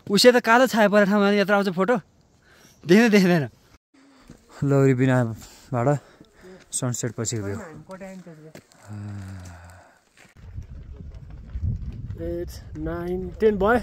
उसे त कालो छाया परेको ठाउँमा यत्र आउँछ फोटो देख्दैन लौरी बिनाबाट सनसेट पछिको भ्यू 8 9 10 भयो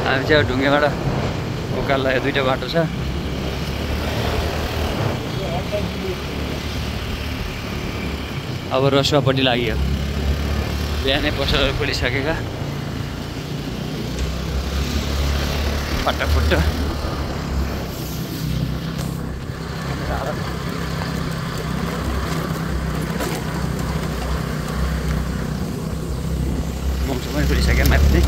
हामी चाहिँ ढुङ्गेबाट उकालो लाग्यो 2टा बाटो छ अब रसुवापट्टि लाग्यो बिहानै पसलहरू खोलिसकेका फटाफट मौसम पनि खोलिसक्यो माथि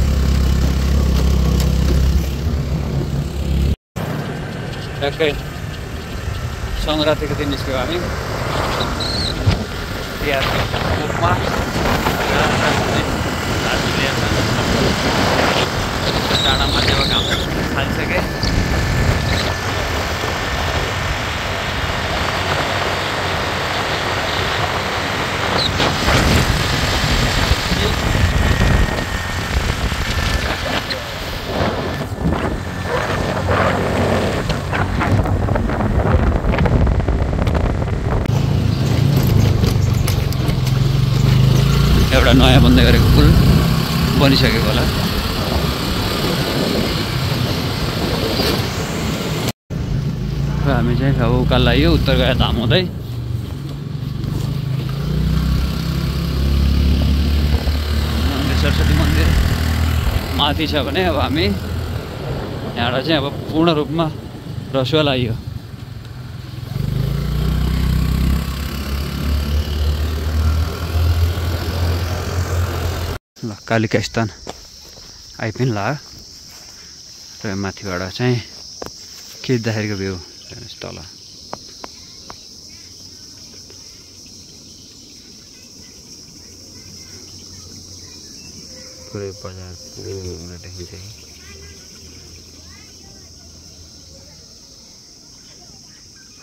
ठ्याक्कै सङ्क्रान्तिको दिन निस्क्यौँ हामी तिहारको टाढामा चाहिँ अब काम थालिसकेँ एउटा नयाँ बन्दै गरेको पुल बनिसकेको होला र हामी चाहिँ अब उकालो लाग्यो उत्तर गया धाम हुँदै मन्दिर सरस्वती मन्दिर माथि छ भने अब हामी यहाँबाट चाहिँ अब पूर्ण रूपमा रसुवा लाग्यो ल कालिका स्थान आइपिन ला र माथिबाट चाहिँ खिच्दाखेरिको भ्यू तल पुरै बजार देखिन्छ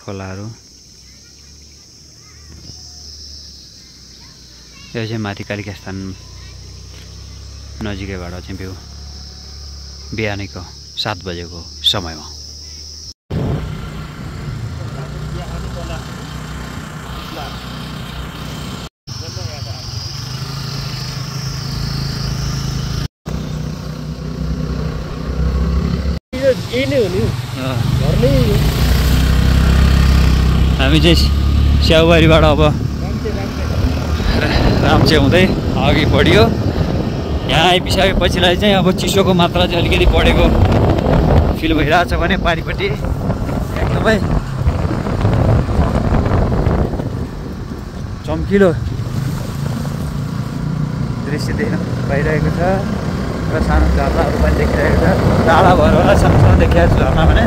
खोलाहरू यो चाहिँ माथि कालिका स्थान नजिकैबाट चाहिँ भ्यू बिहानीको 7 बजेको समयमा हामी चाहिँ स्याउबारीबाट अब राम्चे हुँदै अघि बढ्यो यहाँ आइपुगेपछिलाई चाहिँ अब चिसोको मात्रा चाहिँ अलिकति बढेको फिल भइरहेछ भने पारिपट्टि एकदमै चम्किलो दृश्य देख्न पाइरहेको छ र सानो झरनाहरू पनि देखिरहेको छ टाढा भएर होला सानो देखिरहेको छ झरना भने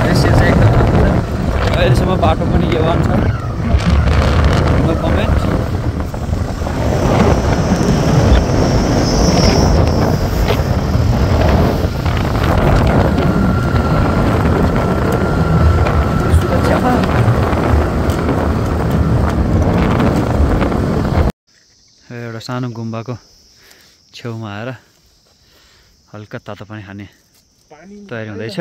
दृश्य चाहिँ एकदम राम्रो छ अहिलेसम्म बाटो पनि यवान छ नो कमेन्ट एउटा सानो गुम्बाको छेउमा आएर हल्का तातो पानी खाने तयारी हुँदैछ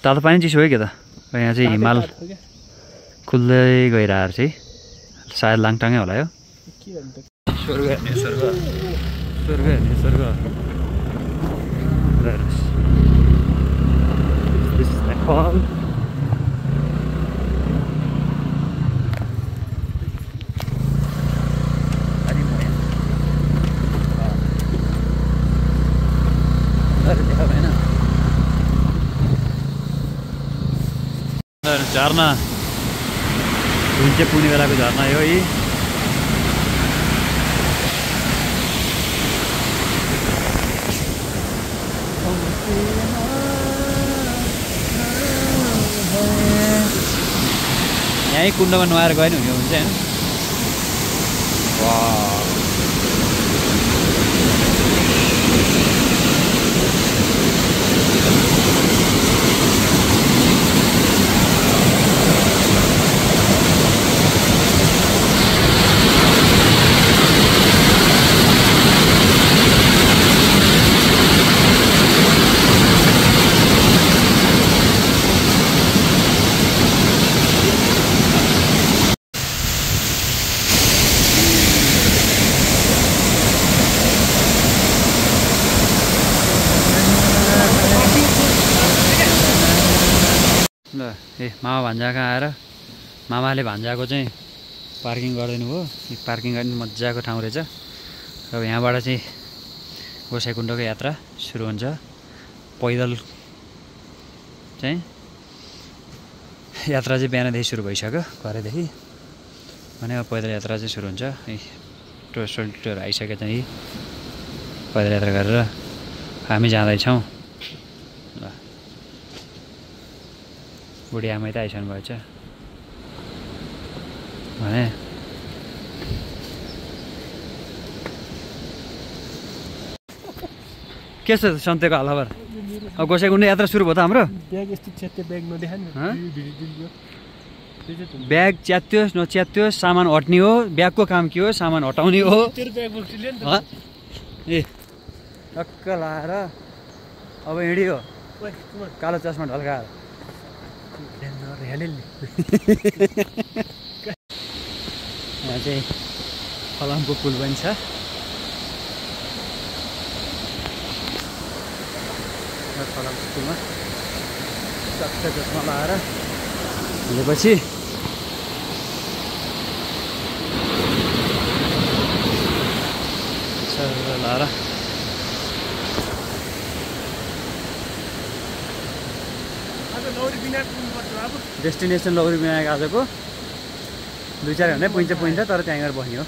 तातो पानी चिसो हो कि त यहाँ चाहिँ हिमाल खुल्दै गइरहेको चाहिँ सायद लाङटाङै होला यो स्वर्ग हेर्ने स्वर्ग स्वर्ग हेर्ने स्वर्ग झरना जुन चाहिँ पुग्ने बेलाको झरना हो यी यहीँ कुण्डमा नुहाएर गयो नि हुन्छ होइन ल ए मामा भान्जाको आएर मामाले भान्जाको चाहिँ पार्किङ गरिदिनु भयो पार्किङ गर्ने मजाको ठाउँ रहेछ र यहाँबाट चाहिँ गोसाइँकुण्डको यात्रा सुरु हुन्छ पैदल चाहिँ यात्रा चाहिँ बिहानदेखि सुरु भइसक्यो घरैदेखि भने पैदल यात्रा चाहिँ सुरु हुन्छ टोटोहरू आइसक्यो चाहिँ पैदल यात्रा गरेर हामी जाँदैछौँ ल बुढी आमै त आइसक्नु भएछ भने के छ सन्तेको हालखबर अब गोसाइँकुण्ड यात्रा सुरु भयो त हाम्रो ब्याग च्यात्योस् नच्यात्योस् सामान हट्ने हो ब्यागको काम के हो सामान हटाउने हो ए टक्क लाएर अब हिँड्यो कालो चस्मा ढल्काएर यहाँ चाहिँ फलामको पुल पनि छ फलामको पुलमा टक्क चस्मा लाएर हिँडेपछि लाएर डेस्टिनेसन लौरी विनायक आजको 2-4 घन्टा पुइन्छ तर त्यहाँ गएर बस्ने हो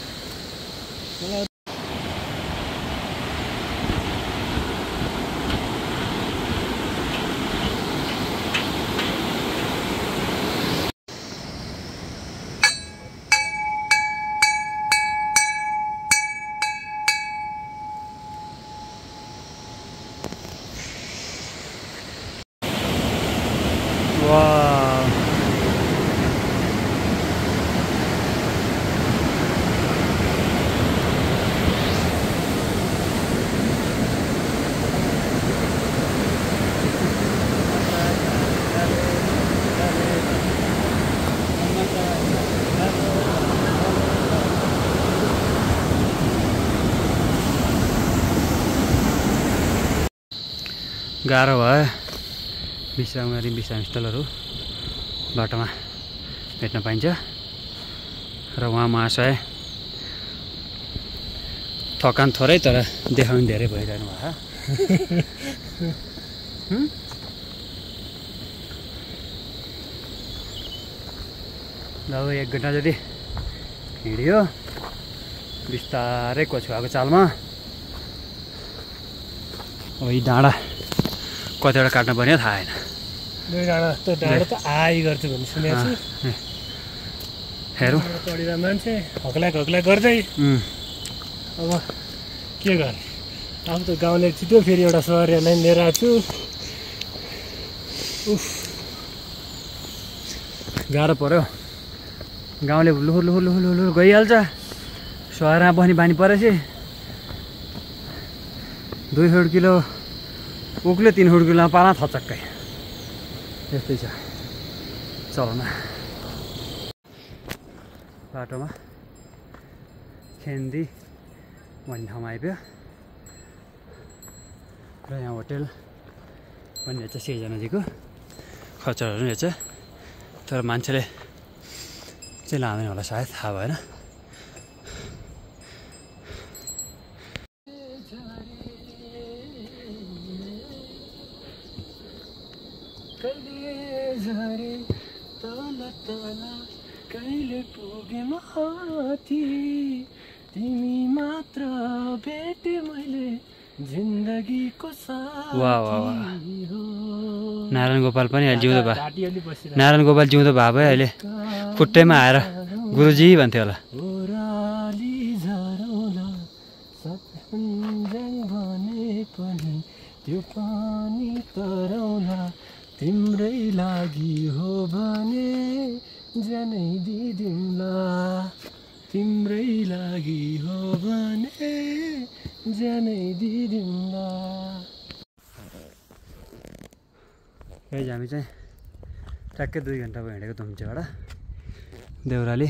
गाह्रो भयो विश्राम गरी विश्रामस्थलहरू बाटोमा भेट्न पाइन्छ र उहाँ महाशय थकान थोरै तर देखाउने धेरै भइरहनु भयो अब 1 घन्टा जति हिँड्यो बिस्तारै कछुवाको चालमा अब यी डाँडा कतिवटा काट्नु पर्ने थाहा छैन डाँडा त आइ गर्छ भन्ने सुनेको छु हेरौँ चढेर मान्छे हक्ला गर्दै अब के गर्ने अब त गाउँले छिटो फेरि एउटा सहरियालाई लिएर आएको छु गाह्रो पर्यो गाउँले लुहुर लुहुर लुहुर लुहुर गइहाल्छ सहरमा बस्ने बानी परेपछि 2 किलो उक्ल्यो 3 किलोमा पाला थचक्कै यस्तै छ चलन बाटोमा खेन्दी भन्ने ठाउँमा आइपुग्यो र यहाँ होटेल भन्ने रहेछ सिर्जनाजीको खचरहरू रहेछ तर मान्छेले चाहिँ लाँदैन होला सायद थाहा भएन कहिले पुगे माथि तिमी मात्र भेटे मैले जिन्दगीको वाह वाह वाह नारायण गोपाल पनि अहिले जिउँदो भए नारायण गोपाल जिउँदो भए भए अहिले खुट्टैमा आएर गुरुजी भन्थ्यो होला त्यो पानी तराउला तिम्रै लागि हो भने ज्यानै दिदिउँला तिम्रै लागि हो भने ज्यानै दिदिउँला। हामी चाहिँ ट्याक्कै 2 घन्टा भयो हिँडेको धुम्चेबाट देउराली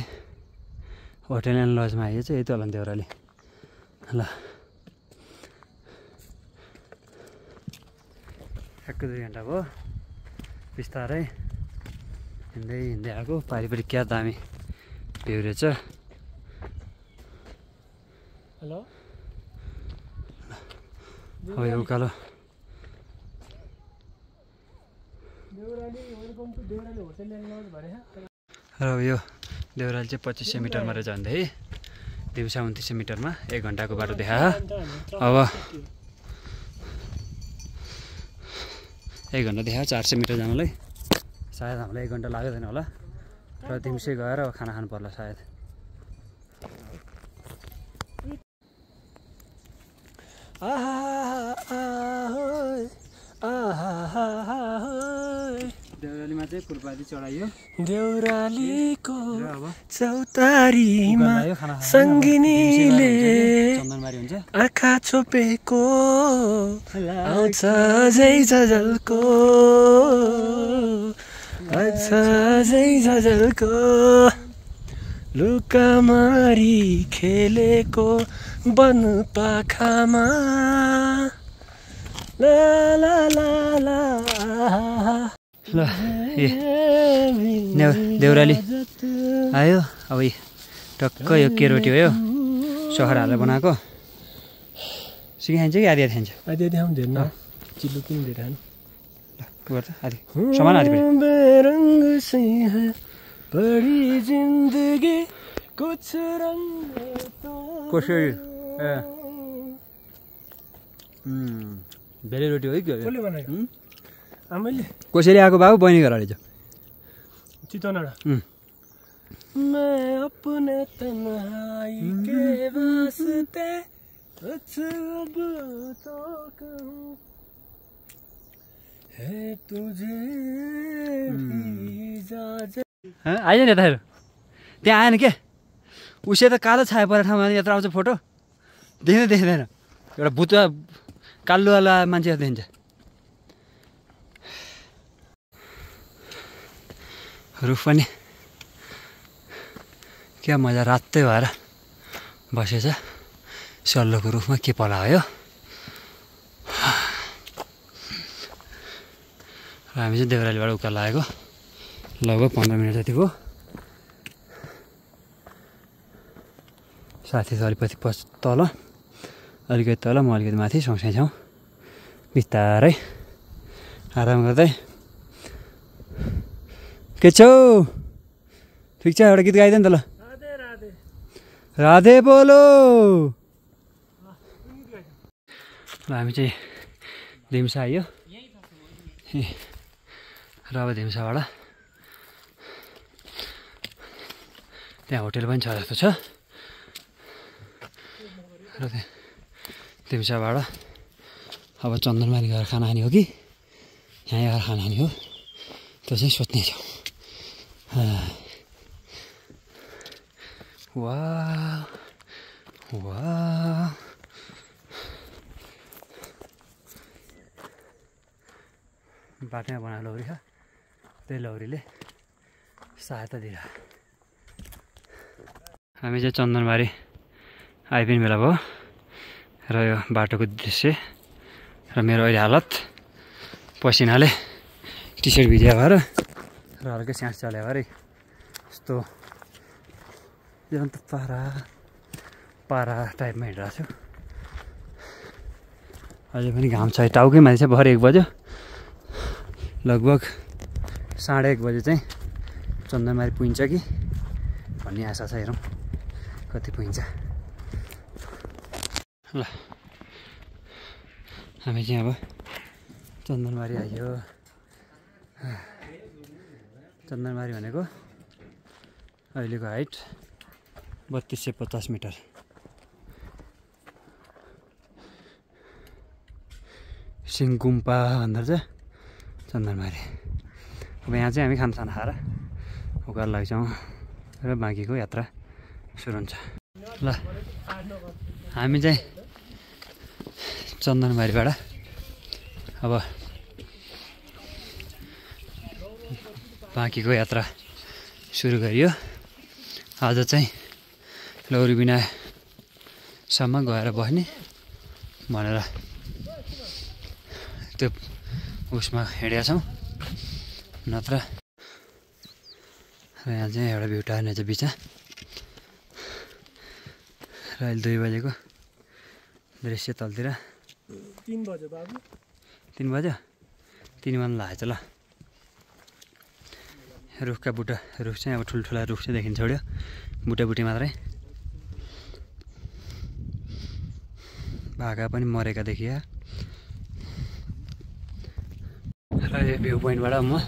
होटेल एन्ड लजमा आइयो चाहिँ यति होला देउराली ल ट्याक्कै 2 घन्टा भयो बिस्तारै हिँड्दै हिँड्दै आएको पारिपरि क्या दामी भ्यू रहेछ। हेलो अब यो उकालो र यो देउराली चाहिँ 2500 मिटरमा रहेछ भन्दै दिउँसो 2900 मिटरमा 1 घन्टाको बाटो देखा। अब 1 घन्टा देखा 400 मिटर जानलाई सायद हामीलाई 1 घन्टा लाग्दैन होला र दिउँसै गएर अब खाना खानु पर्ला सायद। देउरालीमा चाहिँ फुलपाती चढाइयो देउरालीको चौतारीमा सङ्गिनीले आँखा छोपेको आउँछ जै झझल्को आउँछ जै झझल्को लुकामारी खेलेको वन पाखामा ला ला ला ला ल देउराली आयो। अब टक्क यो के रोटी हो यो सहर हालेर बनाएको सिके खान्छ कि आधी आधी खान्छ आधी आधी हम धेर न चिल्लो किन धेर हान आधी समान आधी बेरंग से है बड़ी जिंदगी कुछ रंग तो कसरी भेरी रोटी हो कि कसले बनाएको आमाले कसरी आएको बाबु बहिनी घर अरे चितवनबाट मैं अपने तन्हाई के वास्ते कुछ अब तो कहूं है तुझे आइज नि यताहरू त्यहाँ आएन के उसे त कालो छाया परेको ठाउँमा यत्र आउँछ फोटो देख्दैन एउटा भुतुवा कालोवाला मान्छे देखिन्छ। रुख पनि क्या मजा रातै भएर बसेछ सल्लोको रुखमा के पलायो। र हामी चाहिँ देउरालीबाट उकालो लागेको लगभग 15 मिनट जति भयो। साथी अलिकति तल अलिकति तल म अलिकति माथि सँगसँगै छौँ बिस्तारै आराम गर्दै। के छौ ठिक छ एउटा गीत गाइदियो नि त ल राधे बोलो। ल हामी चाहिँ दिम्सा आइयो र अब दिम्साबाट त्यहाँ होटेल पनि छ जस्तो छ र त्यहाँ दिम्साबाट अब चन्दनमारी गएर खाना खाने हो कि यहाँ आएर खाना खाने हो त्यो चाहिँ सोच्ने छौँ। वाह वाह बाटोमा बनाएको लौरी छ त्यही लौरीले सहायता दिएर हामी चाहिँ चन्दनबारी आइपिने बेला भयो र यो बाटोको दृश्य र मेरो अहिले हालत पसिनाले टी सर्ट भिज्या भएर र हल्का स्यास चल्या भएर यस्तो अन्त पारा टाइपमा हिँडिरहेको छु। अहिले पनि घाम छ टाउकै माथि चाहिँ भरे 1 बज्यो लगभग 1:30 बजे चाहिँ चन्दनमारी पुगिन्छ कि भन्ने आशा छ। हेरौँ कति पुगिन्छ। ल हामी चाहिँ अब चन्दनबारी आइयो। चन्दनबारी भनेको अहिलेको हाइट 3250 मिटर। सिङगुम्पा भन्दा चाहिँ चन्दनबारी। अब यहाँ चाहिँ हामी खानसाना खाएर उकालो लैजाउँ र बाँकीको यात्रा सुरु हुन्छ। ल हामी चाहिँ चन्दनबारीबाट अब बाँकीको यात्रा सुरु गरियो। आज चाहिँ लौरीबिनासम्म गएर बस्ने भनेर त्यो उसमा हिँडेका छौँ। नत्र र यहाँ चाहिँ एउटा भ्यू टार्ने चाहिँ बिचा र अहिले 2 बजेको दृश्य तलतिर। 3 बज्यो बाबु। 3 बज्यो? 3 बज्न लागेछ ल। रुखका बुट्टा, रुख चाहिँ अब ठुल्ठुला रुख चाहिँ देखिन छोड्यो, बुट्टाबुट्टी मात्रै। भाका पनि मरेका देखिया। र यो भ्यू पोइन्टबाट म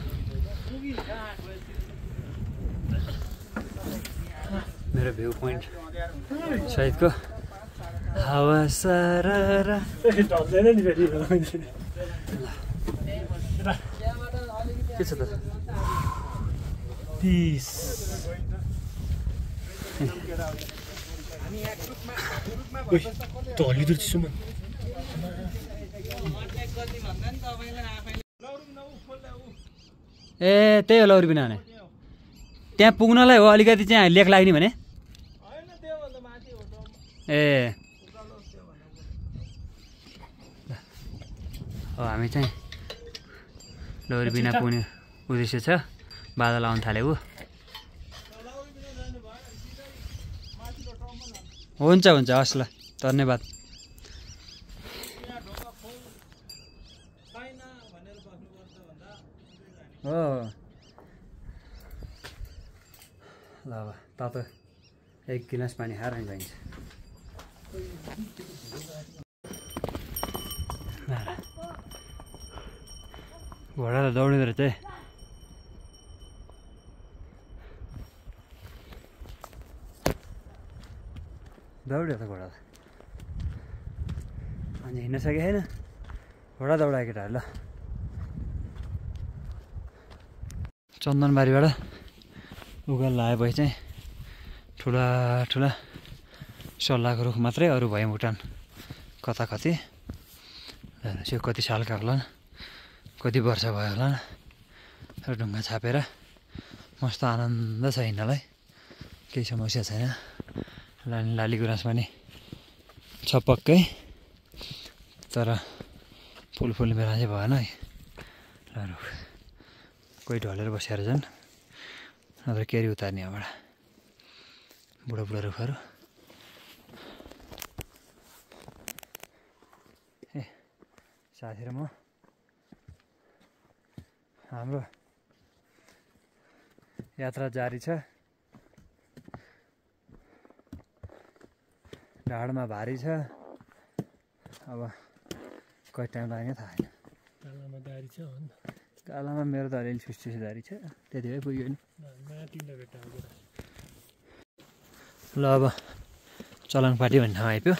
मेरो भ्यू पोइन्ट सहितको हावा सारा ढल्दैन नि फेरि। के छ त 30 ढलिँदो रहेछ म। ए त्यही हो लौरीबिना भने। त्यहाँ पुग्नलाई हो अलिकति चाहिँ लेख लाग्ने भने। ए अब हामी चाहिँ लौरीबिना पुग्ने उद्देश्य छ। बादल आउनु थाल्यो। हुन्छ हुन्छ, हस् ल, धन्यवाद। हो ल अब तातो 1 गिलास पानी खाएर नि जाइन्छ। घोडा त दौडिँदो रहेछ है। दौड्यो त घोडा त। अनि हिँड्न सकेको छैन, घोडा दौडायो केटाहरू। ल चन्दनबारीबाट उकालो लागेपछि चाहिँ ठुला ठुला सल्लाहको रुख मात्रै, अरू भयो भुटान कता कति। हेर्नुहोस् यो कति सालका होलान्, कति वर्ष भयो होला र ढुङ्गा छापेर मस्त आनन्द छ हिँड्नलाई, केही समस्या छैन। लाली गुराँस पनि छ पक्कै, तर फुल बेला चाहिँ भएन है। र रुख कोही ढलेर बसेर छन्, नत्र केरी उतार्ने यहाँबाट बुढा रुखहरू। ए साथी र म हाम्रो यात्रा जारी छ। ढाडमा भारी छ, अब कति टाइम लाग्ने थाहा छैन। कालामा दारी छ भन्। कालामा मेरो त अलिअलि छुसछुस दारी छ, त्यति भए पुग्यो नि। ल अब चलङपाटी भन्ने ठाउँ आइपुग्यो।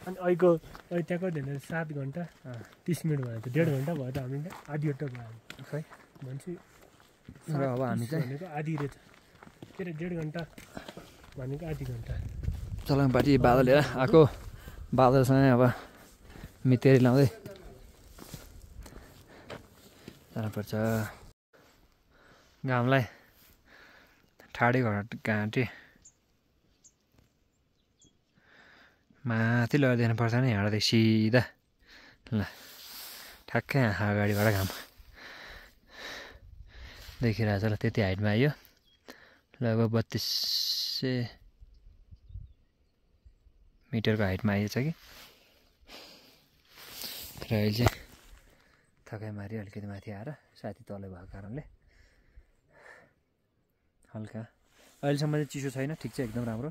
अनि अहिले त्यहाँको धेरै 7 घन्टा 30 मिनट भयो त, 1.5 घन्टा भयो त। हामी आधी घन्टा भयो खै मान्छे। र अब हामी चाहिँ भनेको आधी रहेछ, के अरे 1.5 घन्टा भनेको आधी घन्टा। चलङपाटी बादल हेर आएको, बादलसँग अब मितेरी लाउँदै जानुपर्छ। घामलाई ठाडै घाँटी माथि लगेर दिनुपर्छ नि, यहाँबाट सिधा। ल ठ्याक्कै आँखा अगाडिबाट घाम देखिरहेछ। ल त्यति हाइटमा आइयो, लगभग 3200 मिटरको हाइटमा आइएछ कि। र अहिले चाहिँ थकाइ मारी अलिकति माथि आएर साथी तलै भएको कारणले हल्का अहिलेसम्म चाहिँ चिसो छैन, ठिक छ, एकदम राम्रो।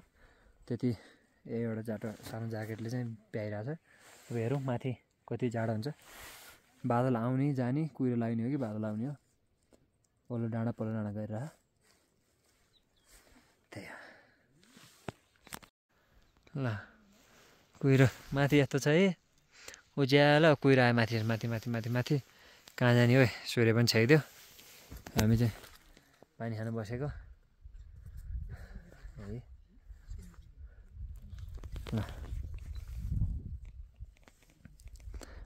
त्यति एउटा जाडो सानो ज्याकेटले चाहिँ भ्याइरहेछ। अब हेरौँ माथि कति जाडो हुन्छ। बादल आउने जाने कुहिरो लाग्ने हो कि बादल आउने हो। पल्लो डाँडा गरिरह त्यही हो। ल कुहिरो माथि यस्तो छ है, उज्यालो कुहिरो आयो माथि माथि माथि माथि माथि। कहाँ जाने हो, सूर्य पनि छाइदियो। हामी चाहिँ पानी खानु बसेको है।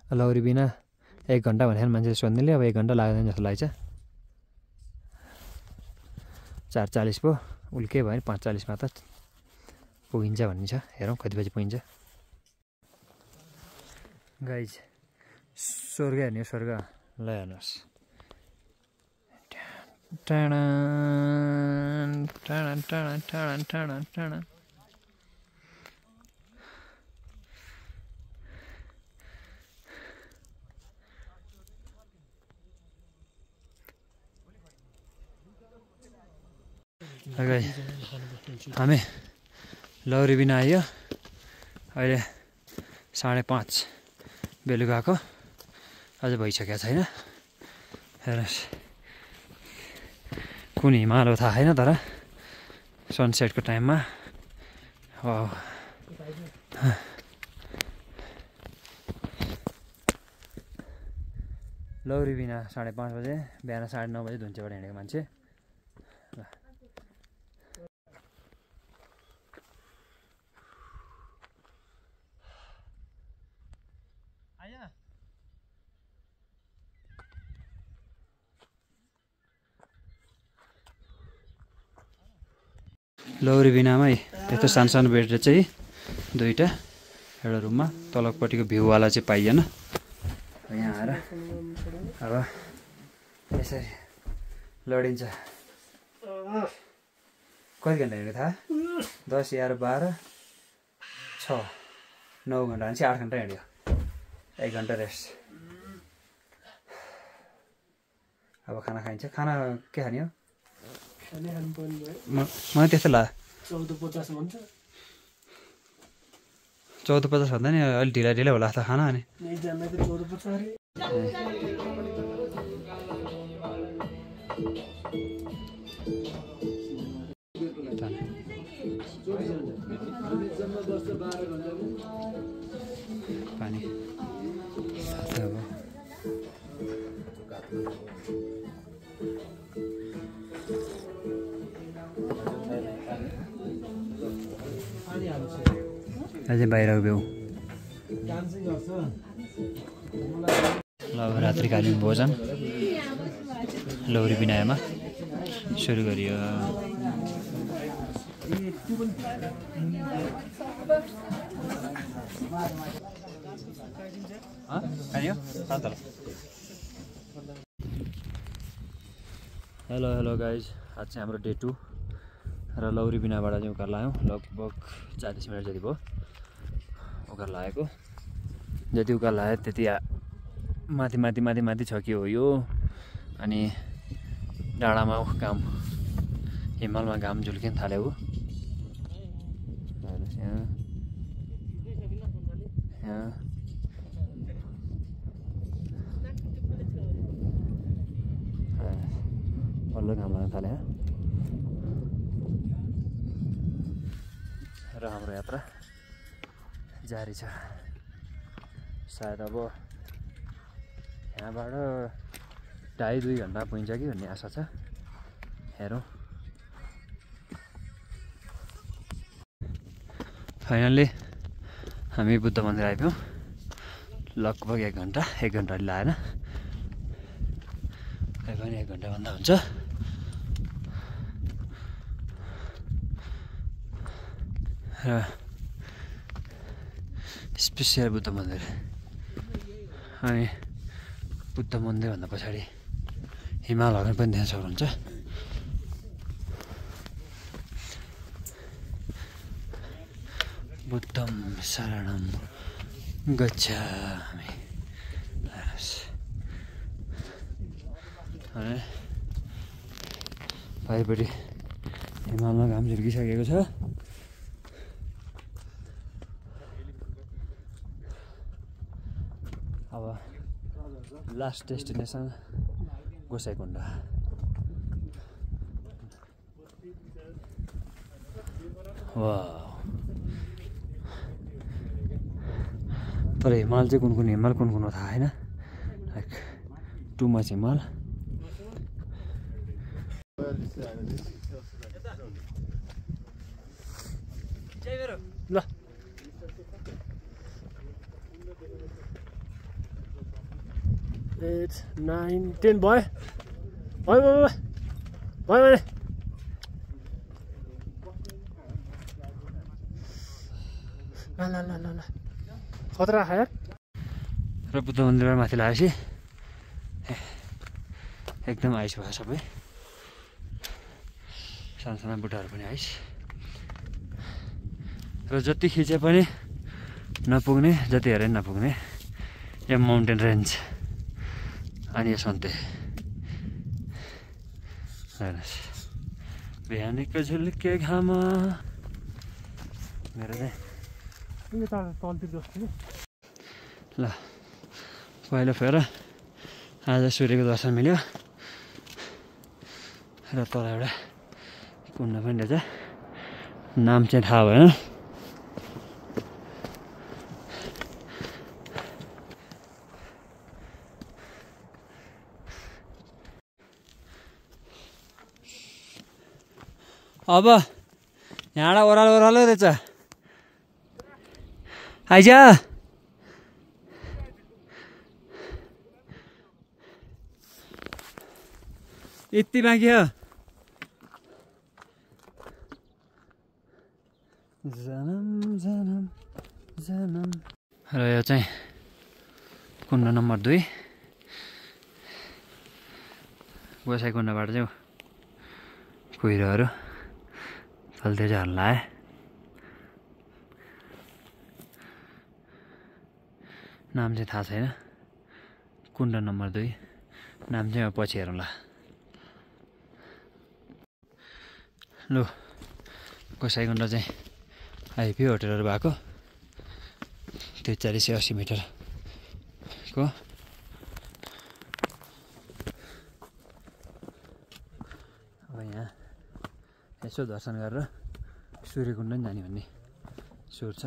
लौरी बिना 1 घन्टा भनेर मान्छेले सोध्नेले अब 1 घन्टा लाग्दैन जस्तो लाग्छ। 4:40 पो उल्के भयो भने 5:40मा त पुगिन्छ भन्ने छ। हेरौँ कति बजी पुगिन्छ। गाइज स्वर्ग हेर्ने स्वर्ग ल हेर्नुहोस्। टाढा टाढा टाढा टाढा टाढा टाढा हामी लौरी बिना आयो। अहिले 5:30 बेलुकाको अझ भइसकेको छैन। हेर्नुहोस् कुन हिमाल हो थाहा छैन, तर सनसेटको टाइममा लौरी बिना 5:30 बजे बिहान 9:30 बजे धुन्चेबाट हिँडेको मान्छे। लौरी बिनामै यस्तो सानो सानो बेड चाहिँ 2टा एउटा रुममा। तलपट्टिको भ्यूवाला चाहिँ पाइएन। यहाँ आएर अब यसरी लडिन्छ। कति घन्टा हिँडेको थाहा? 10, 11, 12, 6, 9 घन्टा भनेपछि 8 घन्टा हिँड्यो। 1 घन्टा रेस्ट। अब खाना खाइन्छ। खाना के खाने हो? मलाई त्यस्तो लाग्यो 14:50 भन्छ। 14:50 भन्दा नि अलिक ढिला ढिला होला त खाना। अनि एकजनाको 14:50 अरे। पानी अझै बाहिर उभियौँ। ल अब रात्रिकालीन भोजन लौरी बिनामा सुरु गरियो। हेलो गाइज, आज चाहिँ हाम्रो डे 2 र लौरी बिनाबाट चाहिँ उकालो आयौँ। लगभग 40 मिनट जति भयो उकालो लागेको। जति उकालो लाग्यो त्यति माथि माथि माथि माथि छ कि हो यो। अनि डाँडामा घाम, हिमालमा घाम झुल्किन थाल्यो। यहाँ बल्ल घाम लाग्न थाल्यो र हाम्रो यात्रा जारी छ। सायद अब यहाँबाट 2.5 घन्टा पुगिन्छ कि भन्ने आशा छ। हेरौँ। फाइनल्ली हामी बुद्ध मन्दिर आइपुग्यौँ। लगभग 1 घन्टा लागेन। पनि 1 घन्टा भन्दा हुन्छ। र स्पेसियल बुद्ध मन्दिर। अनि बुद्ध मन्दिर भन्दा पछाडि हिमालहरू पनि देख्न सक्नुहुन्छ। बुद्धम शरणम गच्छामि। बाहिरपट्टि हिमालमा घाम झुल्किसकेको छ। अब लास्ट डेस्टिनेसन गोसाइकुण्ड। तर हिमाल चाहिँ कुन कुन हिमाल कुन कुन हो थाहा छैन, लाइक टु मच हिमाल। ल 8, 9, 10 भयो भयो भयो भयो ल खतरा खायो र बुद्ध मन्दिरबाट माथि लागेपछि एकदम आइस भयो सबै, साना बुट्टाहरू पनि आइस। र जति खिचे पनि नपुग्ने, जति हेरे नपुग्ने यो माउन्टेन रेन्ज। अनि यो सन्ते हेर्नुहोस्, बिहानीको झुल्के घाम मेरो चाहिँ ल पहिलो फेर आज सूर्यको दर्शन मिल्यो। र तल एउटा कुण्ड पनि रहेछ, नाम चाहिँ थाहा भएन। अब यहाँबाट ओह्रालो रहेछ, आइज यति बाँकी हो। जनम जनम जनम। र यो चाहिँ कुण्ड नम्बर 2 गोसाइकुण्डबाट चाहिँ कुहिरोहरू चल्दै झर्न आए। नाम चाहिँ थाहा छैन, कुण्ड नम्बर 2 नाम चाहिँ पछि हेरौँला। लु गोसाइकुण्ड चाहिँ आइपुग्यो, होटलहरू भएको त्यो 480 मिटरको। अब यहाँ यसो दर्शन गरेर सूर्यकुण्ड पनि जाने भन्ने सोच छ।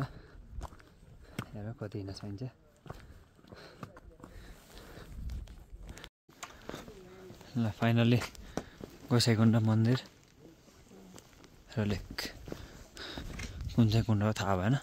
हेर कति हिँड्न सकिन्छ। ल फाइनल्ली गोसाइकुण्ड मन्दिर र लेक, कुन चाहिँ कुण्ड हो थाहा भएन।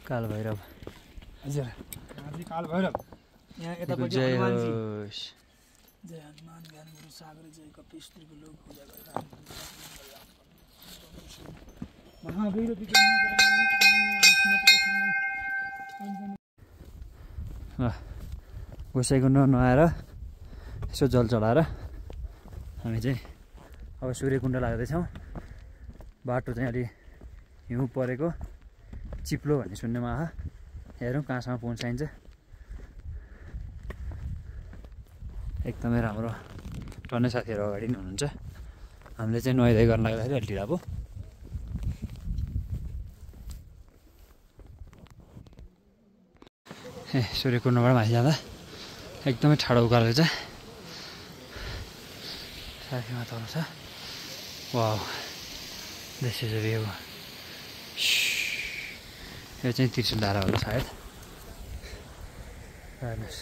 काल भैरव, हजुर काल भैरव यहाँ यतापट्टि जय हनुमानजी, होस्। जय हनुमान ज्ञान गुरु सागर जय कपिस्त्रीको लोक पूजा गरेर महावीर गोसाइकुण्ड नुहाएर यसो जल चढाएर हामी चाहिँ अब सूर्यकुण्ड लाग्दैछौँ। बाटो चाहिँ अलि हिउँ परेको चिप्लो भन्ने सुन्नेमा आयो। हेरौँ कहाँसम्म पुग्न सकिन्छ। एकदमै राम्रो टन्ने साथीहरू अगाडि नै हुनुहुन्छ। हामीले चाहिँ नुहाइधुवाइ गर्न लाग्दाखेरि अलि ढिला भयो। सूर्यकुण्डबाट माथि जाँदा एकदमै ठाडो उकालो रहेछ। साथीमा तल छ। Wow, this is a view. यो चाहिँ त्रिशुल धारा होला सायद। हेर्नुहोस्,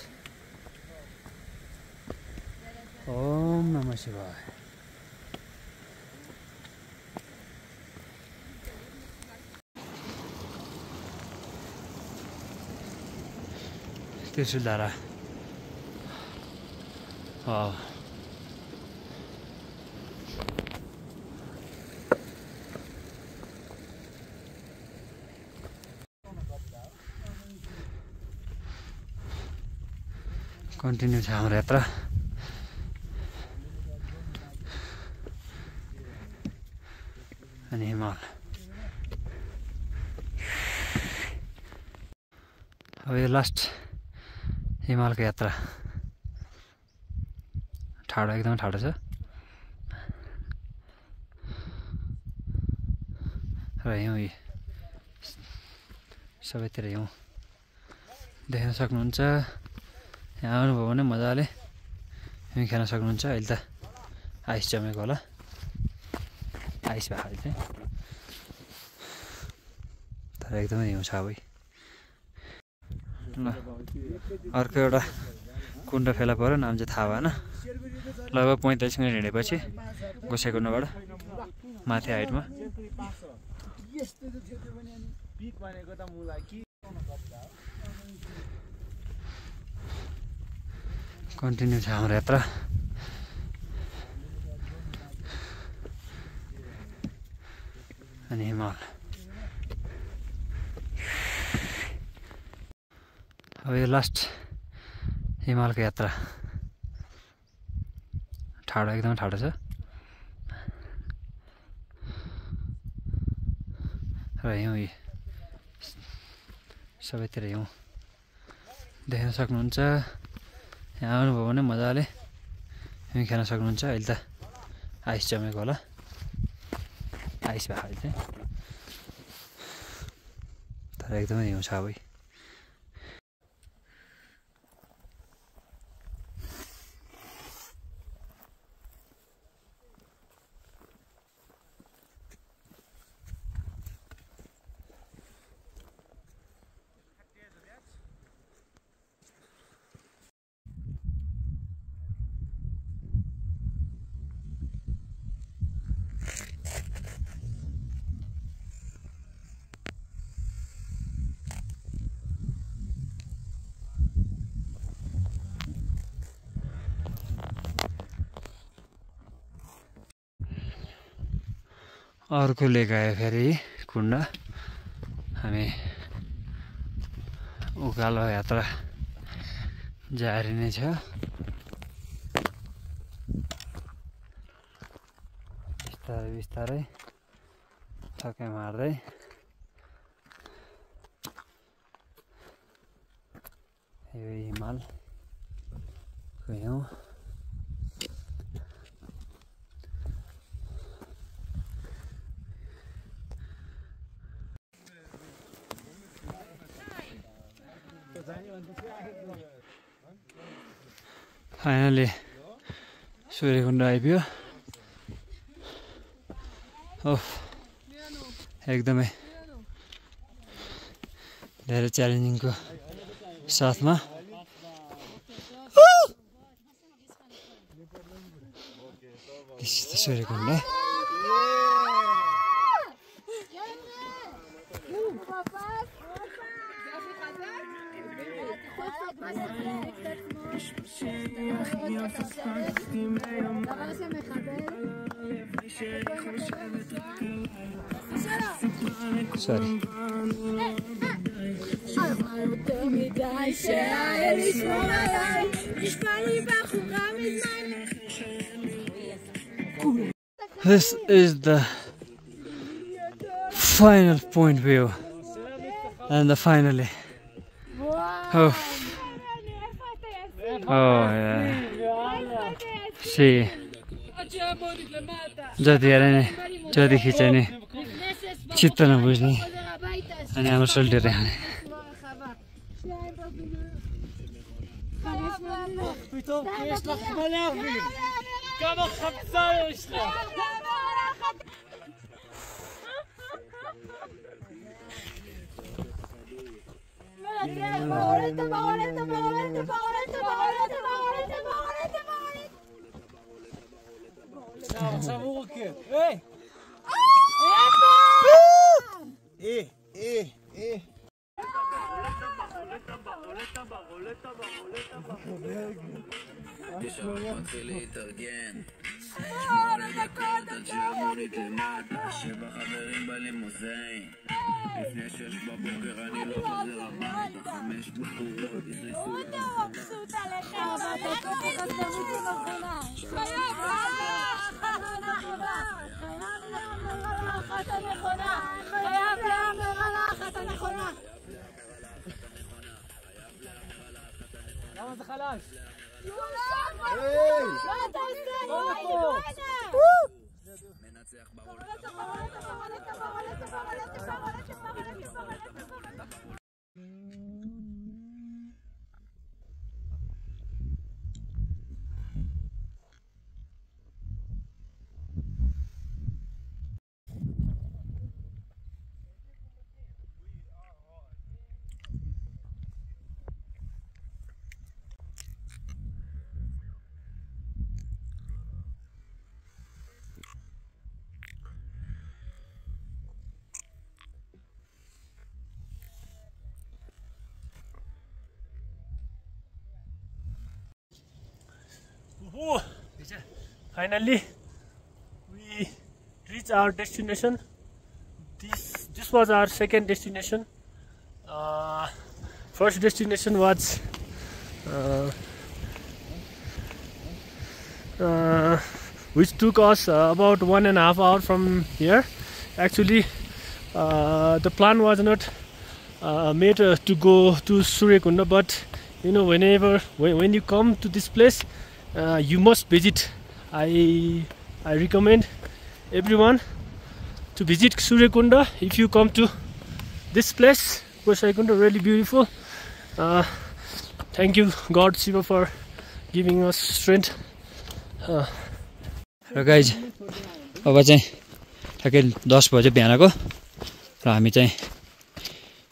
ओम नमः शिवाय। त्रिशुल धारा। वाउ, कन्टिन्यू छ हाम्रो यात्रा। अनि हिमाल अब यो लास्ट हिमालको यात्रा। ठाडो एकदम ठाडो छ र हिउँ सबैतिर हिउँ देख्न सक्नुहुन्छ। यहाँ आउनुभयो भने मजाले हिउँ खेल्न सक्नुहुन्छ। अहिले त आइस जमेको होला, आइस भएको अहिले चाहिँ, तर एकदमै हिउँ छ अब। ल अर्को एउटा कुण्ड फेला पऱ्यो, नाम चाहिँ थाहा भएन। लगभग 45 मिनट हिँडेपछि गोसाइकुण्डबाट माथि हाइटमा कन्टिन्यू छ हाम्रो यात्रा। अनि हिमाल अब यो लास्ट हिमालको यात्रा। ठाडो एकदम ठाडो छ र हिउँ सबैतिर हिउँ देख्न सक्नुहुन्छ। यहाँ आउनुभयो भने मजाले हिउँ खेल्न सक्नुहुन्छ। अहिले त आइस जमेको होला, आइस भएको अहिले चाहिँ, तर एकदमै हिउँ छ अब। अर्को लेक आयो फेरि कुण्ड। हामी उकालो यात्रा जारी नै छ। बिस्तारै बिस्तारै थकाइ मार्दै यो हिमाल गयौँ। फाइनली सूर्यकुण्ड आइपुग्यो। एकदमै धेरै च्यालेन्जिङको साथमा Suryakund. Sorry. This is the final point view, and finally, oh yeah, see, जति हेरे नि जति खिचे नि चित्त नबुझ्ने अनि हाम्रो सोल्टिएर खाने। לפני 6 בבוקר אני לא חוזר הביתה 5 בחורות נכנסו מבסוט עליך בדקות נכונה חייב לאחת הנכונה חייב להמר על האחת הנכונה למה זה חלש? לא תעשה מנצח Oh, finally we reached our destination. This was our second destination. First destination was which took us about 1.5 hours from here. Actually, the plan was not made to go to Suryakunda, but you know, when you come to this place, you must visit. I recommend everyone to visit Suryakunda. If you come to this place, Suryakunda, really beautiful. Thank you God Shiva for giving us strength. र guys अब चाहिँ ठ्याक्कै 10 बजे बिहानको र हामी चाहिँ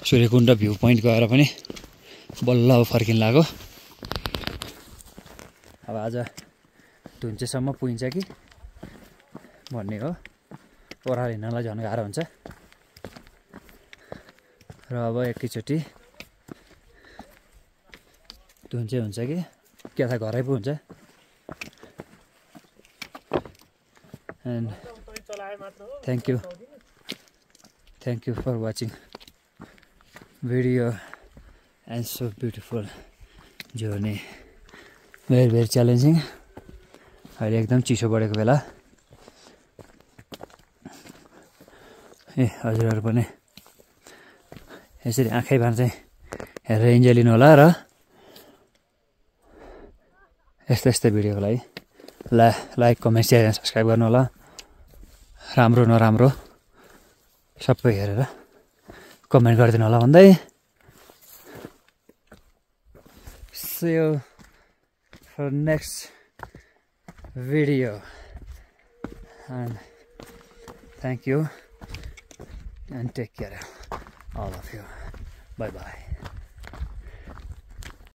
Suryakund view point गएर पनि बल्ल फर्किन लाग्यो। अब आज धुन्चेसम्म पुगिन्छ कि भन्ने हो। ओह्रालो हिँड्नलाई झन् गाह्रो हुन्छ र अब एकैचोटि धुन्चे हुन्छ कि क्या थाहा घरै पो हुन्छ। And thank you for watching video and so beautiful journey. Very challenging. अहिले एकदम चिसो बढेको बेला। हजुरहरु पनि यसरी आँखै बाँध चाहिँ हेरेर इन्जोय लिनु होला र यस्तै भिडियोको लागि like comment share and subscribe गर्नु होला। राम्रो नराम्रो सबै हेरेर कमेन्ट गरिदिनु होला भन्दै see you for next video and thank you and take care all of you. Bye bye.